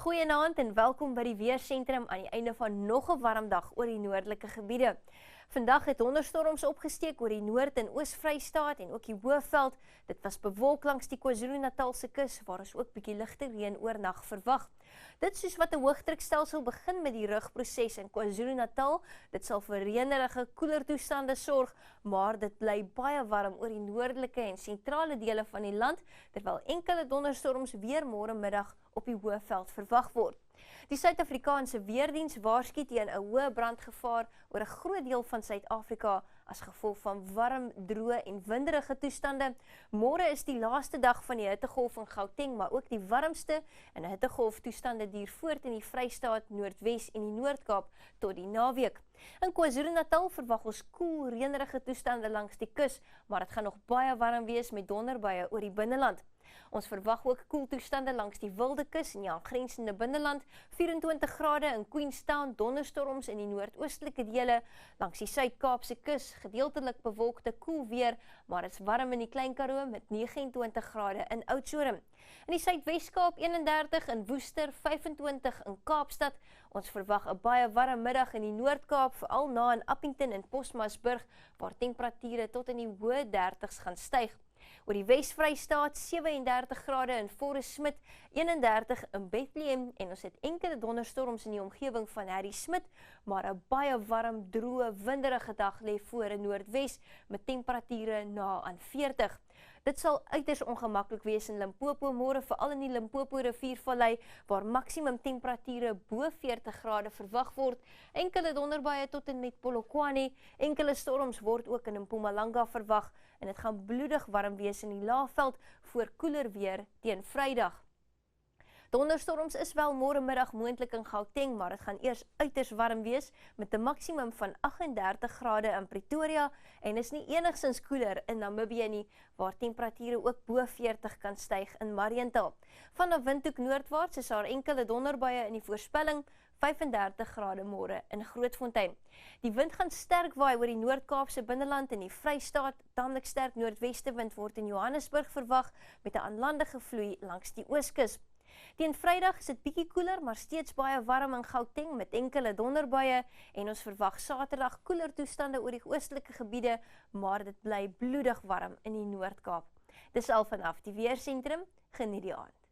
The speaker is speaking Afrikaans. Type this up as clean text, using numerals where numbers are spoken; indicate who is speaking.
Speaker 1: Goeienaand en welkom by die Weersentrum aan die einde van nog 'n warm dag oor die noordelike gebiede. Vandag het donderstorms opgesteek oor die Noord- en Oos-Vrystaat en ook die Hoëveld. Dit was bewolk langs die KwaZulu-Natalse kus waar ons ook bietjie ligte reën oornag verwag. Dit soos wat 'n hoëdrukstelsel begin met die rugproses in KwaZulu-Natal, dit sal vir reënerige, koeler toestande sorg, maar dit bly baie warm oor die noordelike en sentrale dele van die land, terwyl enkele donderstorms weer môre middag op die Hoëveld verwag word. Die Suid-Afrikaanse Weerdiens waarsku teen 'n hoë brandgevaar oor 'n groot deel van Suid-Afrika as gevolg van warm, droë en winderige toestande. Môre is die laaste dag van die hittegolf in Gauteng, maar ook die warmste, en 'n hittegolf toestande duur voort in die Vrystaat, Noordwes en die Noord-Kaap tot die naweek. In KwaZulu-Natal verwag ons koel, reënerige toestande langs die kus, maar dit gaan nog baie warm wees met donderbuie oor die binneland. Ons verwag ook koeltoestande langs die Wilde Kus en die aangrensende binneland, 24 grade in Queenstown, donderstorms in die noordoostelike dele, langs die Suid-Kaapse kus, gedeeltelik bewolkte koel weer, maar dit is warm in die Klein Karoo met 29 grade in Oudtshoorn. In die Suidwes-Kaap 31, in Woester 25 in Kaapstad. Ons verwag 'n baie warm middag in die Noord-Kaap, veral na in Appington en Postmasburg, waar temperature tot in die hoë 30's gaan styg. Oor die Wes-Vrystaat 37 grade in Forest Smith, 31 in Bethlehem en ons het enkele donderstorms in die omgewing van Harry Smith, maar 'n baie warm, droë, winderige dag lê voor in Noordwes met temperature na aan 40. Dit sal uiters ongemaklik wees in Limpopo môre, veral in die Limpopo riviervallei waar maksimum temperature bo 40 grade verwag word. Enkele donderbuie tot en met Polokwane, enkele storms word ook in Mpumalanga verwag en dit gaan bloedig warm wees in die Laagveld voor koeler weer teen Vrydag. Donderstorms is wel môre middag moontlik in Gauteng, maar dit gaan eers uiters warm wees met 'n maksimum van 38 grade in Pretoria en is nie enigstens koeler in Namibië nie, waar temperature ook bo 40 kan styg in Mariental. Van 'n windhoek noordwaarts is daar enkele donderbuie in die voorspelling, 35 grade môre in Grootfontein. Die wind gaan sterk waai oor die Noord-Kaapse binneland en die Vrystaat. Tamelik sterk noordweste wind word in Johannesburg verwag met 'n aanlandige vloei langs die ooskus. Teen Vrydag is dit bietjie koeler, maar steeds baie warm in Gauteng met enkele donderbuie en ons verwag Saterdag koeler toestande oor die oostelike gebiede, maar dit bly bloedig warm in die Noord-Kaap. Dis al vanaf die Weersentrum, geniet die aand.